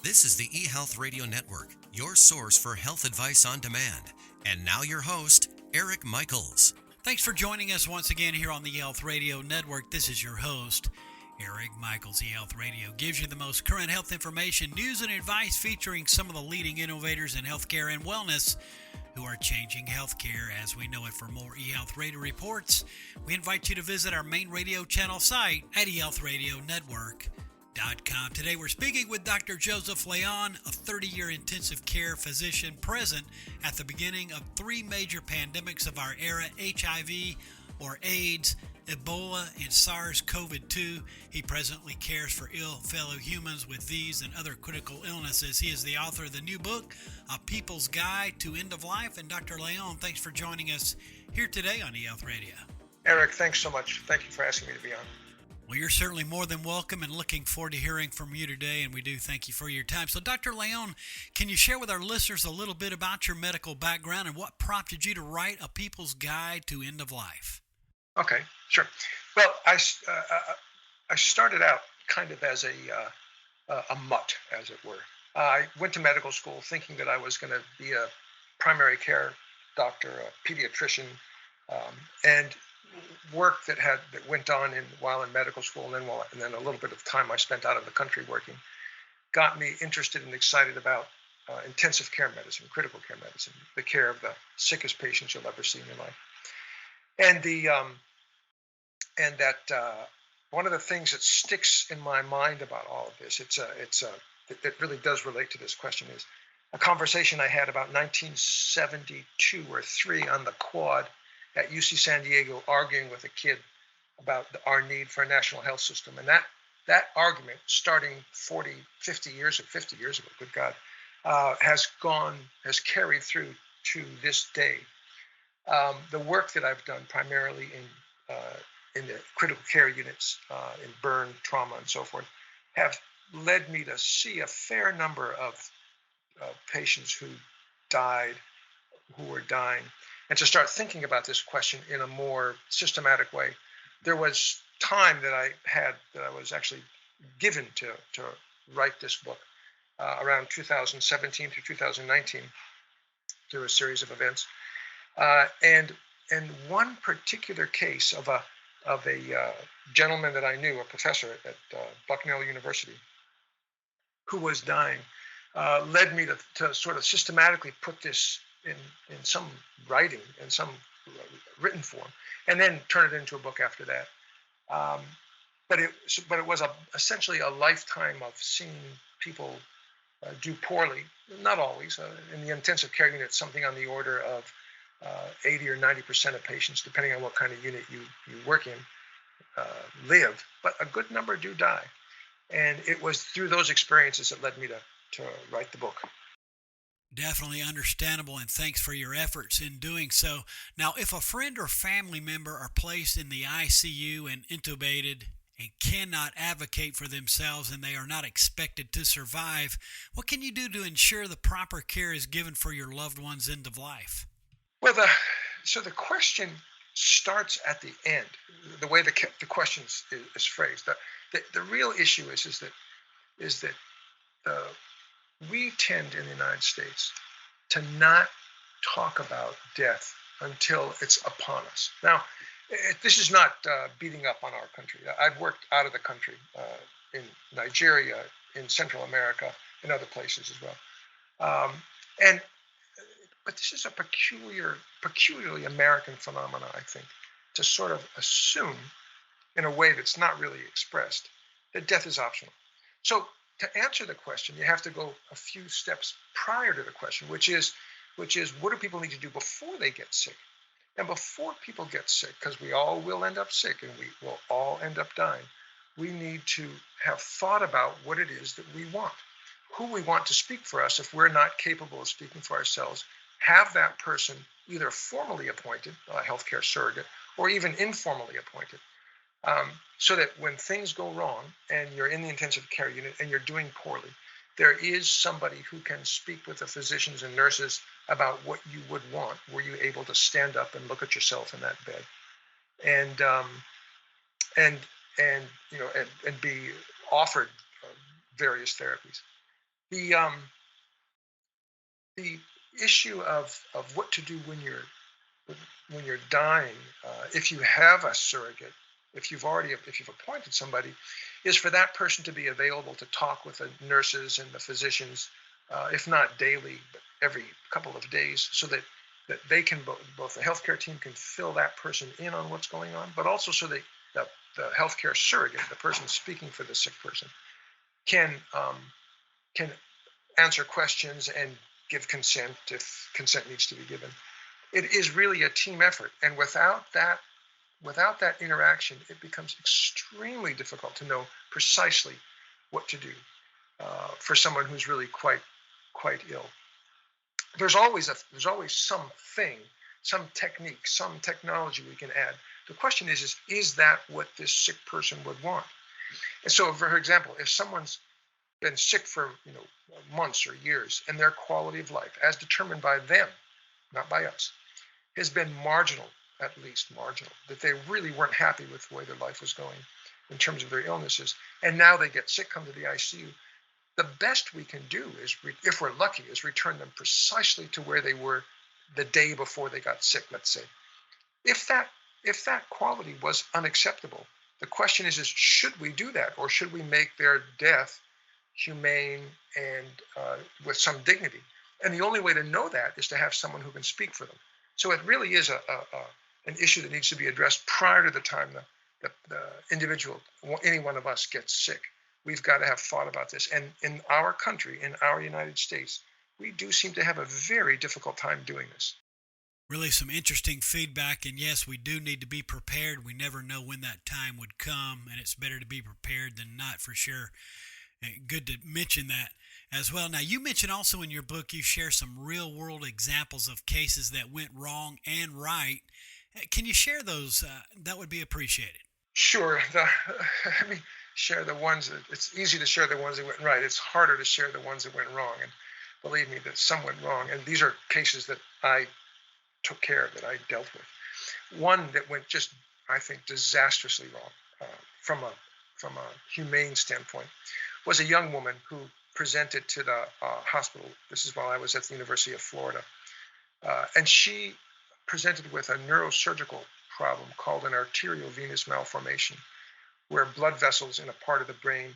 This is the eHealth Radio Network, your source for health advice on demand. And now your host, Eric Michaels. Thanks for joining us once again here on the eHealth Radio Network. This is your host, Eric Michaels. eHealth Radio gives you the most current health information, news, and advice featuring some of the leading innovators in healthcare and wellness who are changing healthcare as we know it. For more eHealth Radio reports, we invite you to visit our main radio channel site at eHealthRadioNetwork.com. Today we're speaking with Dr. Joseph Layon, a 30-year intensive care physician present at the beginning of three major pandemics of our era: HIV or AIDS, Ebola, and SARS-CoV-2. He presently cares for ill fellow humans with these and other critical illnesses. He is the author of the new book, A People's Guide to End of Life. And Dr. Layon, thanks for joining us here today on eHealth Radio. Eric, thanks so much. Thank you for asking me to be on. Well, you're certainly more than welcome and looking forward to hearing from you today, and we do thank you for your time. So, Dr. Layon, can you share with our listeners a little bit about your medical background and what prompted you to write A People's Guide to End of Life? Okay, sure. Well, I started out kind of as a mutt, as it were. I went to medical school thinking that I was going to be a primary care doctor, a pediatrician, and work that went on while in medical school, and then a little bit of time I spent out of the country working, got me interested and excited about intensive care medicine, critical care medicine, the care of the sickest patients you'll ever see in your life. And one of the things that sticks in my mind about all of this, it really does relate to this question, is a conversation I had about 1972 or 3 on the quad at UC San Diego, arguing with a kid about our need for a national health system. And that argument, starting 50 years ago, good God, has carried through to this day. The work that I've done primarily in the critical care units, in burn, trauma, and so forth, have led me to see a fair number of patients who were dying, and to start thinking about this question in a more systematic way. There was time that I was actually given to write this book around 2017 through 2019 through a series of events. And one particular case of a gentleman that I knew, a professor at Bucknell University, who was dying, led me to sort of systematically put this in some writing, in some written form, and then turn it into a book after that. But it was essentially a lifetime of seeing people do poorly. Not always. In the intensive care unit, something on the order of 80 or 90% of patients, depending on what kind of unit you work in, live. But a good number do die. And it was through those experiences that led me to write the book. Definitely understandable, and thanks for your efforts in doing so. Now, if a friend or family member are placed in the ICU and intubated and cannot advocate for themselves and they are not expected to survive, what can you do to ensure the proper care is given for your loved one's end of life? Well, the question starts at the end. The way the question is phrased, the real issue is that we tend in the United States to not talk about death until it's upon us. Now, this is not beating up on our country. I've worked out of the country in Nigeria, in Central America, and other places as well. But this is a peculiarly American phenomenon, I think, to sort of assume in a way that's not really expressed that death is optional. So to answer the question, you have to go a few steps prior to the question, which is what do people need to do before they get sick? And before people get sick, because we all will end up sick and we will all end up dying, we need to have thought about what it is that we want, who we want to speak for us if we're not capable of speaking for ourselves. Have that person either formally appointed, a healthcare surrogate, or even informally appointed, so that when things go wrong and you're in the intensive care unit and you're doing poorly, there is somebody who can speak with the physicians and nurses about what you would want. Were you able to stand up and look at yourself in that bed, and be offered various therapies? The the issue of what to do when you're dying, if you have a surrogate, if you've appointed somebody, is for that person to be available to talk with the nurses and the physicians, if not daily, but every couple of days, so that they can both the healthcare team can fill that person in on what's going on, but also so that the healthcare surrogate, the person speaking for the sick person, can can answer questions and give consent if consent needs to be given. It is really a team effort, and without that interaction, it becomes extremely difficult to know precisely what to do for someone who's really quite ill. There's always something, some technique, some technology we can add. The question is that what this sick person would want? And so, for example, if someone's been sick for months or years, and their quality of life, as determined by them, not by us, has been marginal, at least marginal, that they really weren't happy with the way their life was going in terms of their illnesses, and now they get sick, come to the ICU, the best we can do is, if we're lucky, is return them precisely to where they were the day before they got sick, let's say. If that quality was unacceptable, the question is should we do that, or should we make their death humane and with some dignity? And the only way to know that is to have someone who can speak for them. So it really is an issue that needs to be addressed prior to the time the individual, any one of us, gets sick. We've got to have thought about this. And in our country, in our United States, we do seem to have a very difficult time doing this. Really some interesting feedback, and yes, we do need to be prepared. We never know when that time would come, and it's better to be prepared than not, for sure. Good to mention that as well. Now, you mentioned also in your book you share some real world examples of cases that went wrong and right. Can you share those? That would be appreciated. Sure. Let me share the ones that it's easy to share the ones that went right. It's harder to share the ones that went wrong. And believe me, that some went wrong. And these are cases that I took care of, that I dealt with. One that went just, I think, disastrously wrong from a humane standpoint was a young woman who presented to the hospital. This is while I was at the University of Florida. And she presented with a neurosurgical problem called an arteriovenous malformation, where blood vessels in a part of the brain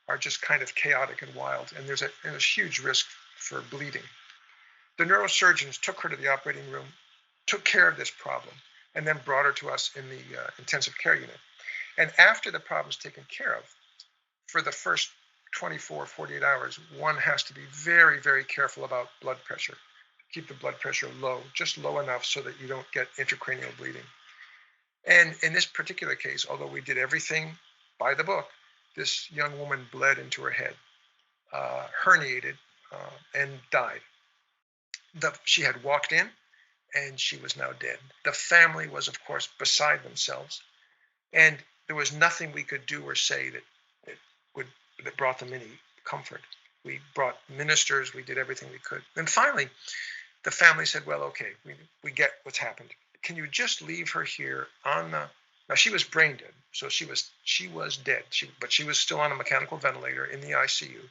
are just kind of chaotic and wild, and there's a huge risk for bleeding. The neurosurgeons took her to the operating room, took care of this problem, and then brought her to us in the intensive care unit. And after the problem's taken care of, for the first 24, 48 hours, one has to be very, very careful about blood pressure. Keep the blood pressure low, just low enough so that you don't get intracranial bleeding. And in this particular case, although we did everything by the book, this young woman bled into her head, herniated, and died. She had walked in, and she was now dead. The family was, of course, beside themselves, and there was nothing we could do or say that brought them any comfort. We brought ministers. We did everything we could. And finally, the family said, well, okay, we get what's happened. Can you just leave her here on the... Now, she was brain dead, so she was dead, but she was still on a mechanical ventilator in the ICU.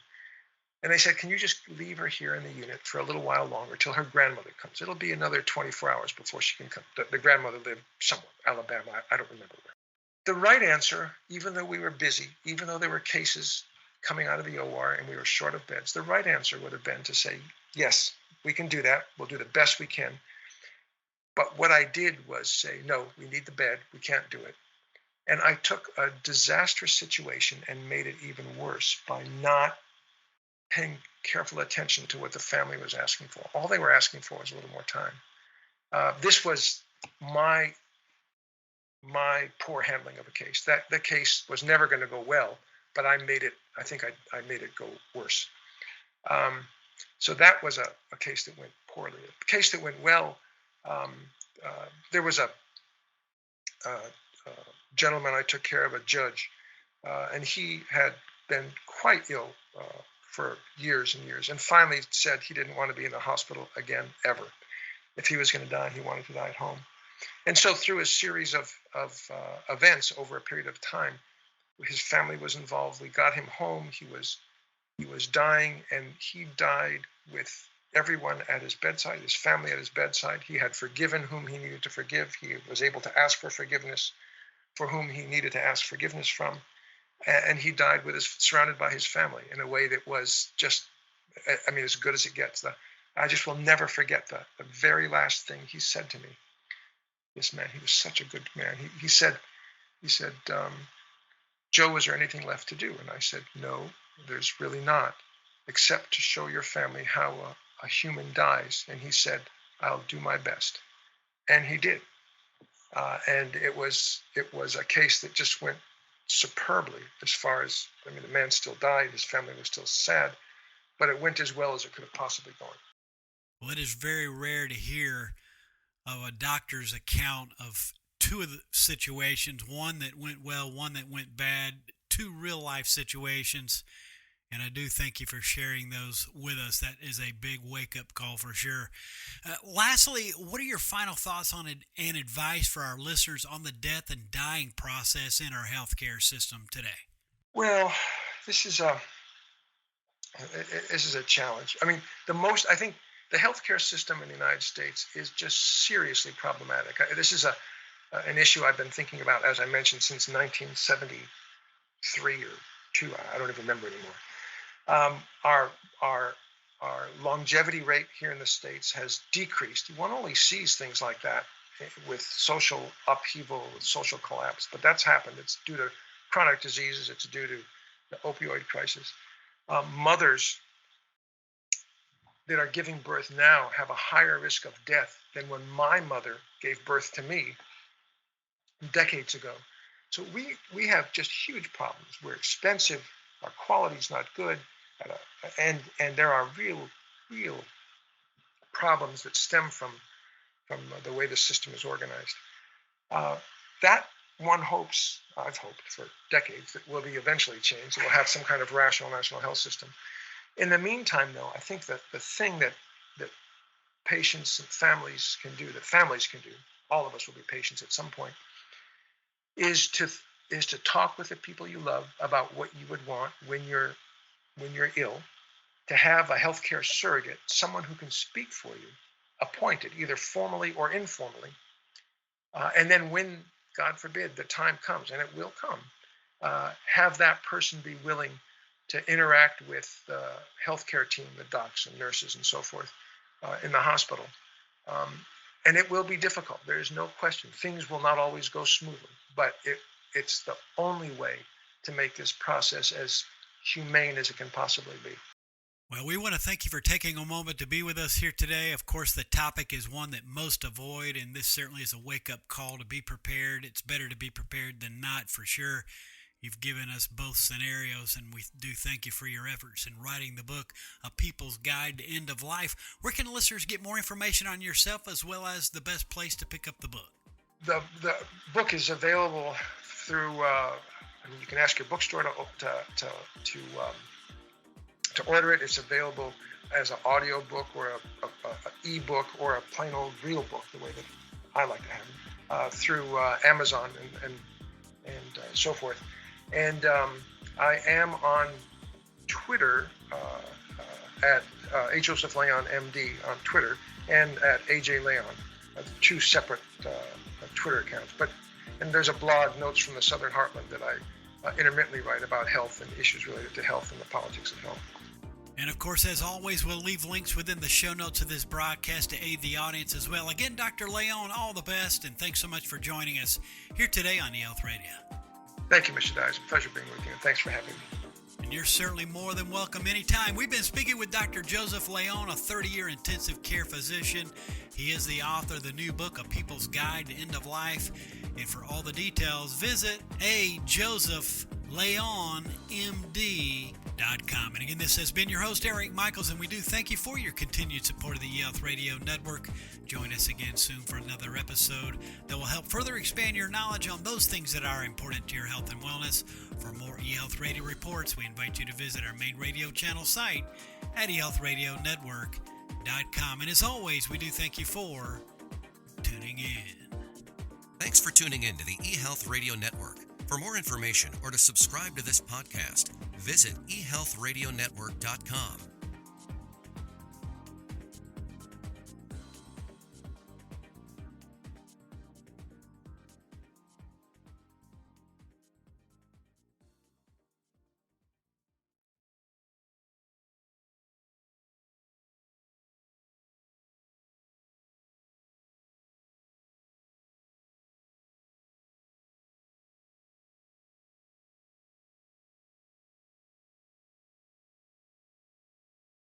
And they said, can you just leave her here in the unit for a little while longer till her grandmother comes? It'll be another 24 hours before she can come. The grandmother lived somewhere, Alabama, I don't remember where. The right answer, even though we were busy, even though there were cases coming out of the OR and we were short of beds, the right answer would have been to say, yes, we can do that. We'll do the best we can. But what I did was say, no, we need the bed. We can't do it. And I took a disastrous situation and made it even worse by not paying careful attention to what the family was asking for. All they were asking for was a little more time. This was my poor handling of a case. The case was never going to go well, but I think I made it go worse. So that was a case that went poorly. A case that went well, there was a gentleman I took care of, a judge, and he had been quite ill for years and years, and finally said he didn't want to be in the hospital again, ever. If he was going to die, he wanted to die at home. And so through a series of events over a period of time, his family was involved. We got him home. He was He was dying, and he died with everyone at his bedside, his family at his bedside. He had forgiven whom he needed to forgive. He was able to ask for forgiveness for whom he needed to ask forgiveness from. And he died surrounded by his family in a way that was just, I mean, as good as it gets. I just will never forget the very last thing he said to me. This man, he was such a good man. He said, Joe, is there anything left to do? And I said, no, there's really not, except to show your family how a human dies. And he said, I'll do my best. And he did. And it was a case that just went superbly as far as, I mean, the man still died. His family was still sad, but it went as well as it could have possibly gone. Well, it is very rare to hear of a doctor's account of two of the situations, one that went well, one that went bad, two real life situations. And I do thank you for sharing those with us. That is a big wake-up call for sure. Lastly, what are your final thoughts on and advice for our listeners on the death and dying process in our healthcare system today? Well, this is a challenge. I mean, I think the healthcare system in the United States is just seriously problematic. This is an issue I've been thinking about, as I mentioned, since 1973 or 2. I don't even remember anymore. Our longevity rate here in the States has decreased. One only sees things like that with social upheaval, with social collapse, but that's happened. It's due to chronic diseases. It's due to the opioid crisis. Mothers that are giving birth now have a higher risk of death than when my mother gave birth to me decades ago. So we have just huge problems. We're expensive. Our quality's not good. And there are real problems that stem from the way the system is organized. That one hopes, I've hoped for decades, that will be eventually changed. We'll have some kind of rational national health system. In the meantime, though, I think that the thing that patients and families can do, all of us will be patients at some point, is to talk with the people you love about what you would want when you're ill, to have a healthcare surrogate, someone who can speak for you, appointed either formally or informally, and then when, God forbid, the time comes, and it will come, have that person be willing to interact with the healthcare team, the docs and nurses and so forth, in the hospital. And it will be difficult. There is no question. Things will not always go smoothly, but it's the only way to make this process as humane as it can possibly be. Well, we want to thank you for taking a moment to be with us here today. Of course, the topic is one that most avoid, and this certainly is a wake-up call to be prepared. It's better to be prepared than not, for sure. You've given us both scenarios, and we do thank you for your efforts in writing the book, A People's Guide to End of Life. Where can listeners get more information on yourself, as well as the best place to pick up the book? The book is available through, you can ask your bookstore to order it. It's available as an audio book or a e-book or a plain old real book, the way that I like to have it, through Amazon and so forth. And I am on Twitter at Joseph Layon MD on Twitter, and at AJ Layon, two separate Twitter accounts. And there's a blog, Notes from the Southern Heartland, that I intermittently write about health and issues related to health and the politics of health. And of course, as always, we'll leave links within the show notes of this broadcast to aid the audience as well. Again, Dr. Layon, all the best, and thanks so much for joining us here today on eHealth Radio. Thank you, Mr. Dye. It's a pleasure being with you, and thanks for having me. And you're certainly more than welcome anytime. We've been speaking with Dr. Joseph Layon, a 30-year intensive care physician. He is the author of the new book, A People's Guide to End of Life. And for all the details, visit josephlayonmd.com. And again, this has been your host, Eric Michaels, and we do thank you for your continued support of the eHealth Radio Network. Join us again soon for another episode that will help further expand your knowledge on those things that are important to your health and wellness. For more eHealth Radio reports, we invite you to visit our main radio channel site at eHealthRadioNetwork.com. And as always, we do thank you for tuning in. Thanks for tuning in to the eHealth Radio Network. For more information or to subscribe to this podcast, Visit eHealthRadioNetwork.com